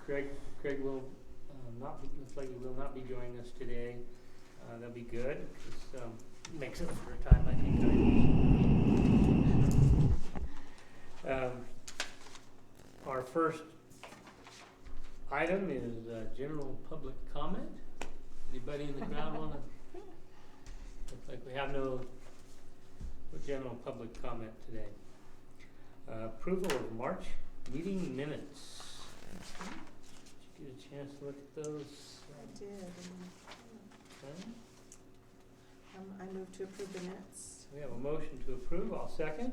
Craig will looks like he will not be joining us today. That'll be good, because makes up for a time I think I lose. Our first item is general public comment. Anybody in the crowd want to? Looks like we have no general public comment today. Approval of March meeting minutes. Did you get a chance to look at those? I did. Okay. I move to approve the minutes. We have a motion to approve. I'll second.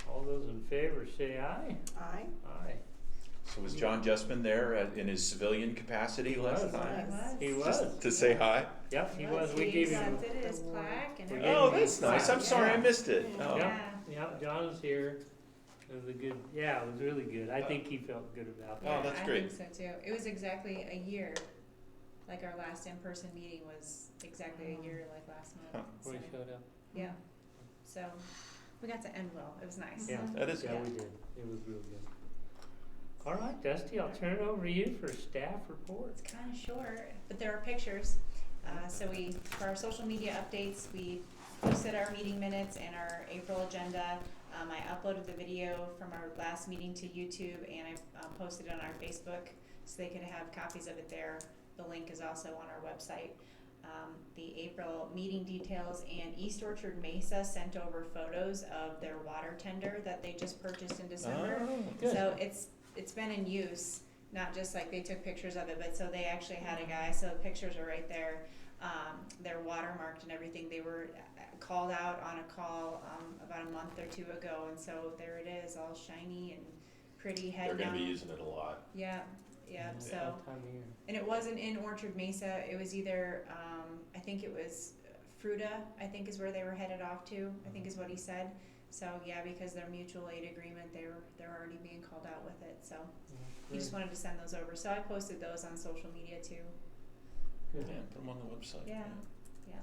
All those in favor say aye. Aye. Aye. So was John Justman there in his civilian capacity last time? He was. Just to say hi? Yep, he was. We gave him. accepted his plaque and We everything. Oh, that's nice. I'm sorry I missed it. Yeah. Oh. Yeah, yeah, John was here. It was a good, yeah, it was really good. I think he felt good about that. Oh, that's great. I think so too. It was exactly a year. Like our last in-person meeting was exactly a year like last month. Huh. So, When he showed up. yeah. So we got to end well. It was nice. Yeah, That is yeah, good. we did. It was real good. All right, Dusty, I'll turn it over to you for staff reports. It's kind of short, but there are pictures. So for our social media updates, we posted our meeting minutes and our April agenda. I uploaded the video from our last meeting to YouTube, and I posted it on our Facebook, so they could have copies of it there. The link is also on our website. The April meeting details, and East Orchard Mesa sent over photos of their water tender that they just purchased in December. Oh, good. So it's been in use, not just like they took pictures of it, but so they actually had a guy, so the pictures are right there. They're watermarked and everything. They were called out on a call about a month or two ago, and so there it is, all shiny and pretty, head They're down. gonna be using it a lot. Yeah, yeah, so. That time of year. And it wasn't in Orchard Mesa, it was either, I think it was Fruta, I think is where they were headed off to, I think is what he said. So, yeah, because their mutual aid agreement, they're already being called out with it, so he just wanted to send those over. So I posted those on social media too. Good. Yeah, put them on the website. Yeah, yeah.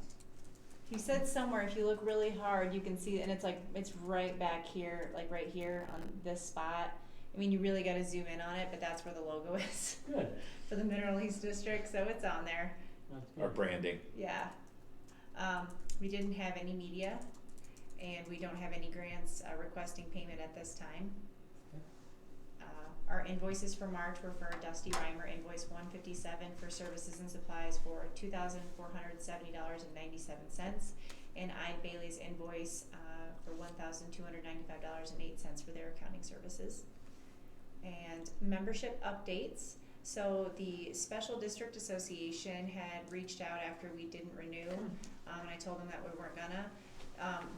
He said somewhere, if you look really hard, you can see, and it's like, it's right back here, like right here on this spot. I mean, you really gotta zoom in on it, but that's where the logo is Good. for the Mineral East District, so it's on there. That's Our good. branding. Yeah. We didn't have any media, and we don't have any grants requesting payment at this time. Our invoices for March were for Dusty Reimer invoice 157 for services and supplies for $2,470.97, and Ide Bailey's invoice for $1,295.08 for their accounting services. And membership updates. So the Special District Association had reached out after we didn't renew, and I told them that we weren't gonna.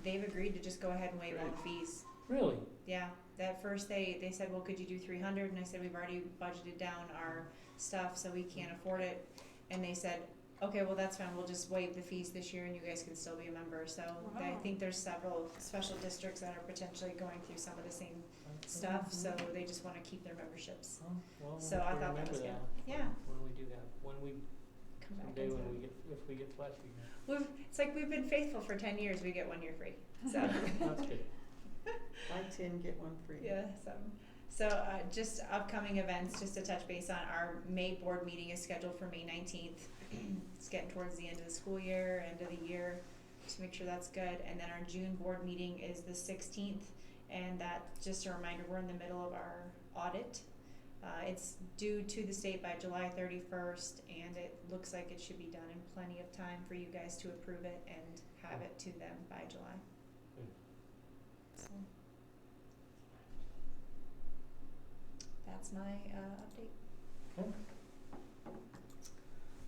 They've agreed to just go ahead and waive all the fees. Really? Yeah, that first they said, well, could you do 300? And I said, we've already budgeted down our stuff, so we can't afford it. And they said, okay, well, that's fine, we'll just waive the fees this year and you guys can still be a member. So I Wow. think there's several special districts that are potentially going through some of the same stuff, so they just wanna keep their memberships. Oh, well, So we'll I thought that remember was good. that Yeah. When we do that, when we, Come back someday and when say- we get, if we get flexible. It's like we've been faithful for 10 years, we get 1 year free, so. That's good. Buy 10, get one free. Yeah, so just upcoming events, just to touch base on, our May board meeting is scheduled for May 19th. It's getting towards the end of the school year, end of the year, just make sure that's good. And then our June board meeting is the 16th, and that, just a reminder, we're in the middle of our audit. It's due to the state by July 31st, and it looks like it should be done in plenty of time for you guys to approve it and have it to them by July. Good. So that's my update. Okay.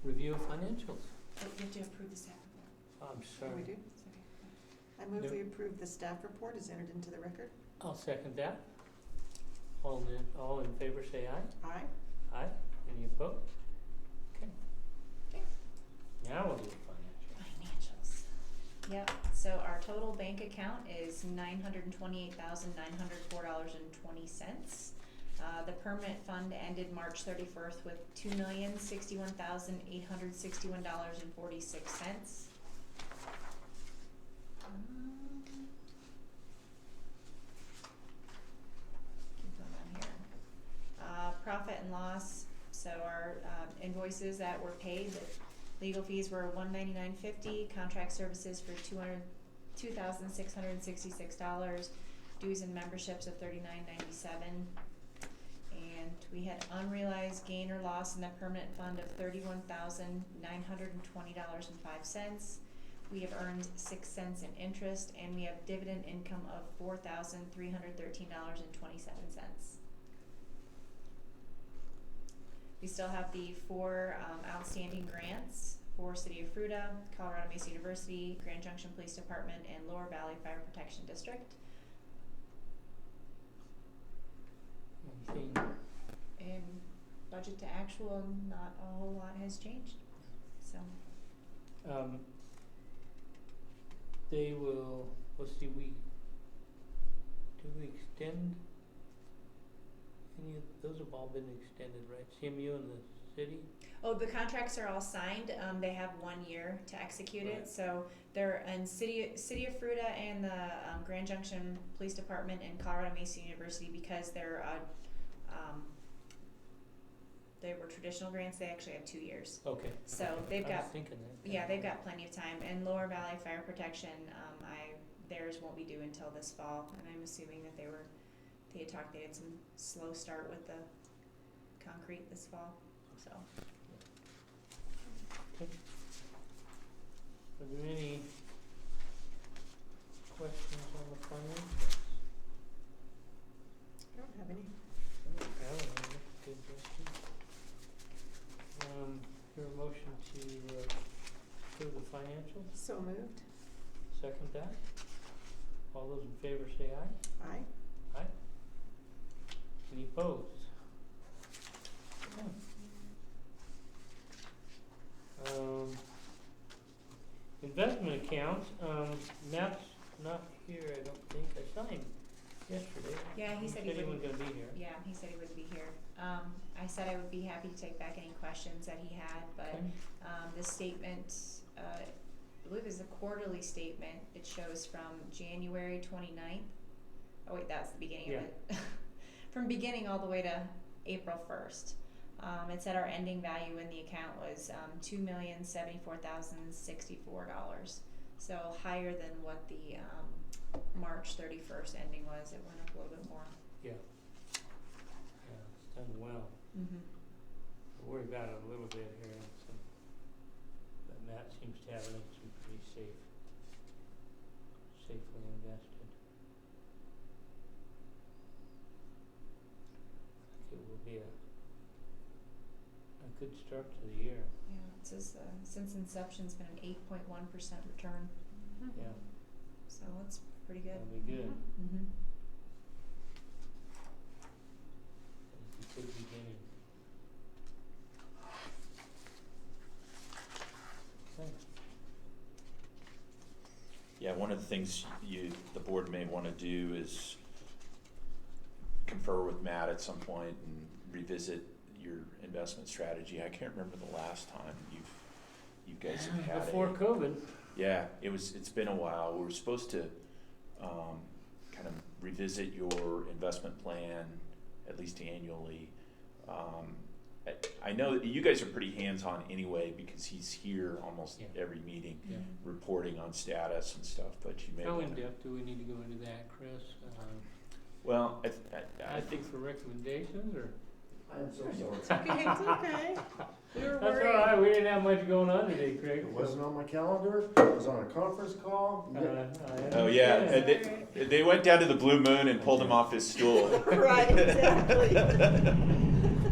Review of financials. Oh, you have to approve the staff report. I'm Oh, sorry. we do? It's okay. I move Yep. we approve the staff report is entered into the record. I'll second that. All in favor say aye. Aye. Aye. Any opposed? Okay. Okay. Now we'll do financials. Financials. Yep, so our total bank account is $928,904.20. The permanent fund ended March 31st with $2,061,861.46. Keep going on here. Profit So our invoices that were paid, the legal fees were $199.50, contract services for $2,666, dues and memberships of $39.97. And we had unrealized gain or loss in the permanent fund of $31,920.05. We have earned 6 cents in interest, and we have dividend income of $4,313.27. We still have the 4 outstanding grants for City of Fruita, Colorado Mesa University, Grand Junction Police Department, and Lower Valley Fire Protection District. Anything? And budget to actual, not a whole lot has changed. So They will, let's see, do we extend any of, those have all been extended, right? CMU and the city? oh, the contracts are all signed. They have 1 year to execute Right. it. So they're in City of Fruita and the Grand Junction Police Department and Colorado Mesa University, because they're they were traditional grants. They actually have 2 years. Okay. So Okay. they've I got was thinking that. Yeah, they've got plenty of time. And Lower Valley Fire Protection, theirs won't be due until this fall. And I'm assuming that they had talked, they had some slow start with the concrete this fall, so. Okay. Are there any questions on the financials? I don't have any. I don't have any. Good question. Your motion to approve the financials? So moved. Second that? All those in favor say aye. Aye. Aye. Any opposed? Okay. Investment accounts, Matt's not here, I don't think. I saw him yesterday. Yeah, he said he wasn't wouldn't. gonna be here. Yeah, he said he would be here. I said I would be happy to take back any questions that he had, but Okay. the statement, I believe is a quarterly statement. It shows from January 29th. Oh wait, that's the beginning of it. From beginning all the way to April 1st. It said our ending value in the account was $2,074,064. So higher than what the March 31st ending was. It went up a little bit more. Yeah. Yeah, it's done well. Mm-hmm. I worry about it a little bit here, so, but Matt seems to have it pretty safely invested. I think it will be a good start to the year. Yeah, it says since inception it's been an 8.1% return. Mm-hmm. Yeah, So that's pretty good. that'll be good. Mm-hmm. It's a good beginning. Okay. Yeah, one of the things the board may wanna do is confer with Matt at some point and revisit your investment strategy. I can't remember the last time you guys have had Before COVID. Yeah, it's been a while. We were supposed to kind of revisit your investment plan at least annually. I know that you guys are pretty hands-on anyway because he's here almost every meeting Yeah. reporting on status and stuff, but you may How wanna, in-depth do we need to go into that, Chris? well, I I think think for recommendations, or? I'm so sorry. It's okay, it's okay. We were That's all worried. right, we didn't have much going on today, Craig. It wasn't on my calendar, it was on a conference call. oh yeah, understand. they went down to the Blue Moon and pulled him off his stool. Right, exactly.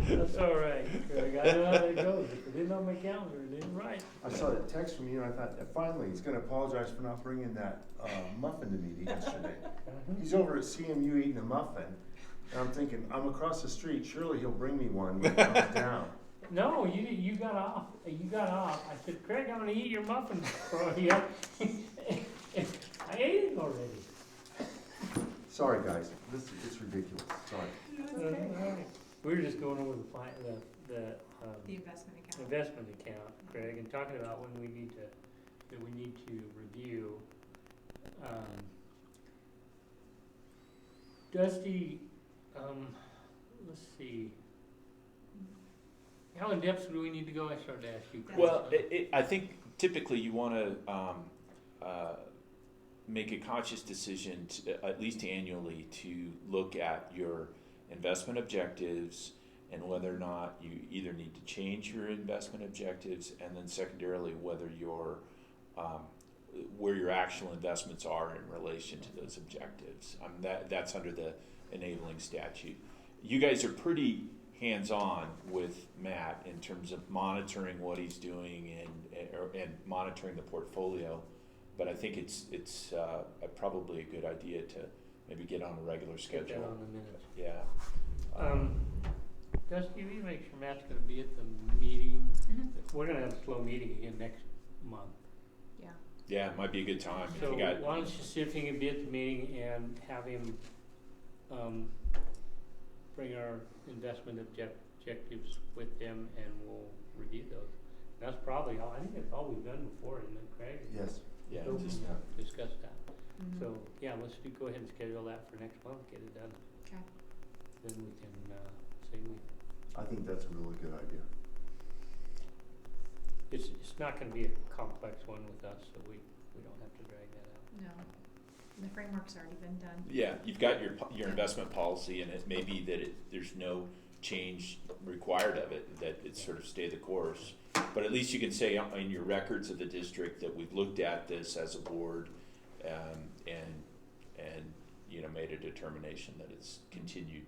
That's all right, Craig, I know how that goes. If it isn't on my calendar, it isn't right. I saw that text from you and I thought, finally, he's gonna apologize for not bringing that muffin to me yesterday. He's over at CMU eating a muffin, and I'm thinking, I'm across the street, surely he'll bring me one when he comes down. No, you got off, I said, Craig, I'm gonna eat your muffin for you. I ate it already. Sorry, guys, it's ridiculous, sorry. It's okay. We were just going over the The investment account. investment account, Craig, and talking about when we need to review. Dusty, let's see. How in depth do we need to go? I started to ask you. Chris. Well, I think typically you wanna, make a conscious decision to, at least annually, to look at your investment objectives and whether or not you either need to change your investment objectives, and then secondarily whether your, where your actual investments are in relation to those objectives. That's under the enabling statute. You guys are pretty hands-on with Matt in terms of monitoring what he's doing and monitoring the portfolio. But I think it's probably a good idea to maybe get on a regular Get schedule. that on the minutes. Yeah. Dusty, will you make sure Matt's gonna be at the meeting? Mm-hmm. We're gonna have a slow meeting again next month. Yeah. Yeah, it might be a good time. If So you got, why don't you see if he can be at the meeting and have him, bring our investment objectives with him and we'll review those. That's probably all, I think that's all we've done before, isn't it, Craig? Yes. yeah, So just, we discussed that. Mhm. So, yeah, go ahead and schedule that for next month, get it done. Okay. Then we can, say I think that's a really good idea. it's not gonna be a complex one with us, so we don't have to drag that out. No, the framework's already been done. yeah, you've got your investment policy, and it may be that there's no change required of it, that it sort of stay the course. But at least you can say in your records of the district that we've looked at this as a board, and you know, made a determination that it's continued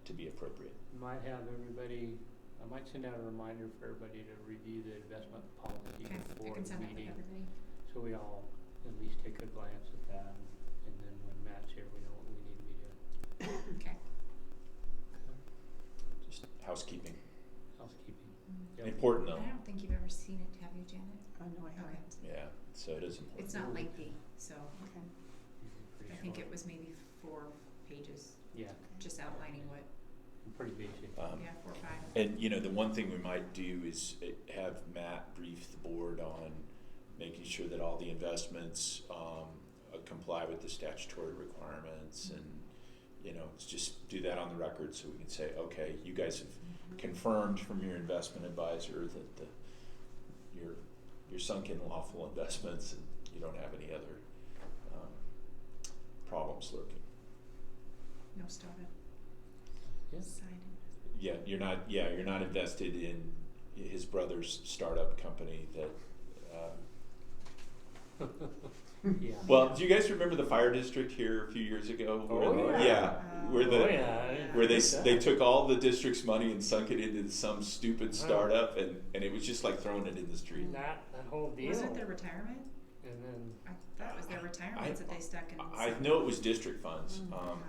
to be appropriate. Might have everybody, I might send out a reminder for everybody to review the investment policy Okay, I before can the send that with meeting. everybody. So we all at least take a glance at that, and then when Matt's here, we know what we need to be doing. Okay. Just housekeeping. Housekeeping. Mm. Yep. Important I though. don't think you've ever seen it, have you, Janet? I know I Okay. haven't. Yeah, so it is important. It's not lengthy, so Okay. Usually pretty I think short. it was maybe 4 pages, Yeah, just outlining what, pretty basic. 4 or 5. And you know, the one thing we might do is have Matt brief the board on making sure that all the investments comply with the statutory requirements, and you know, it's just do that on the record so we can say, okay, you guys have confirmed from your investment advisor that your sunken lawful investments, and you don't have any other problems lurking. No startup. Yes. Side You're not invested in his brother's startup company that Yeah. well, do you guys remember the fire district here a few years ago? Oh, where yeah. where the Oh, yeah, I didn't where forget that. they took all the district's money and sunk it into some stupid startup, and it was just like throwing it in the street. That whole deal. Was it their retirement? And then I thought it was their retirements that they stuck in. I know it was district funds.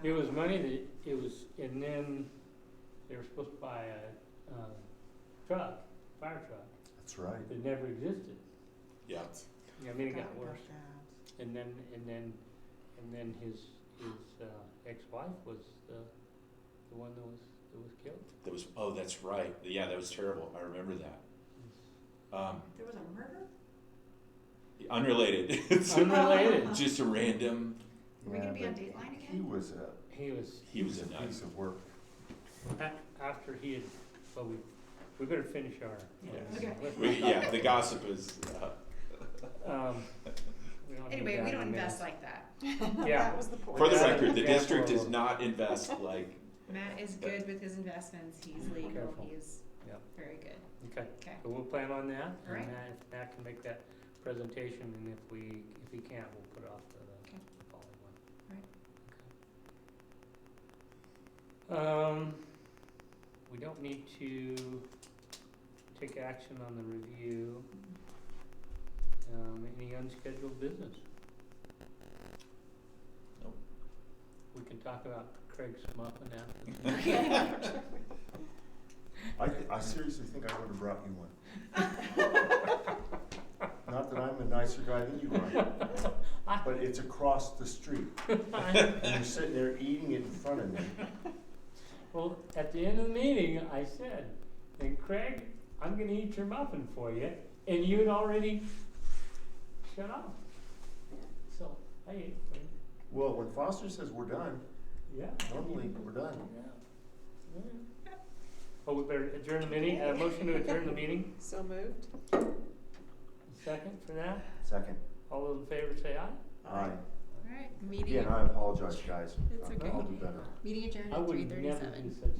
it was money that it was, and then they were supposed to buy a truck, fire truck, That's right. that never existed. Yeah. I mean, it got Forgot about worse. that. And then his ex-wife was the one that was killed. That was that's right. Yeah, that was terrible. I remember that. There was a murder? Unrelated. It's Unrelated. just a random. Are we gonna be on but Dateline again? He was He was a a nut. piece of work. after he had. Well, we better finish our. Yeah. Okay. The gossip is. We don't need Anyway, that we in don't a minute. invest like that. Yeah. That was the point. For the Yeah. record, the Careful. district does not invest like. Matt is good with his investments. He's legal. Careful. He's Yep. very good. Okay. Okay. So we'll plan on that, All right. and if Matt can make that presentation, and if he can't, we'll put off the Okay. following one. Right. We don't need to take action on the review. Any unscheduled business? Nope. We can talk about Craig's muffin after. I seriously think I would have brought you one. Not that I'm a nicer guy than you are, but it's across the street. And you're sitting there eating it in front of me. Well, at the end of the meeting, I said, and Craig, I'm gonna eat your muffin for you, and you'd already shut off. So, I ate it for you. Well, when Foster says we're done, Yeah. normally we're done. Yeah. Oh, we better adjourn the meeting, motion to adjourn the meeting, So moved? second for that, Second. all those in favor say aye. Aye. Alright, meeting, Again, I apologize, guys. It's I'll okay. do better. meeting adjourned I at would never 3:37. do such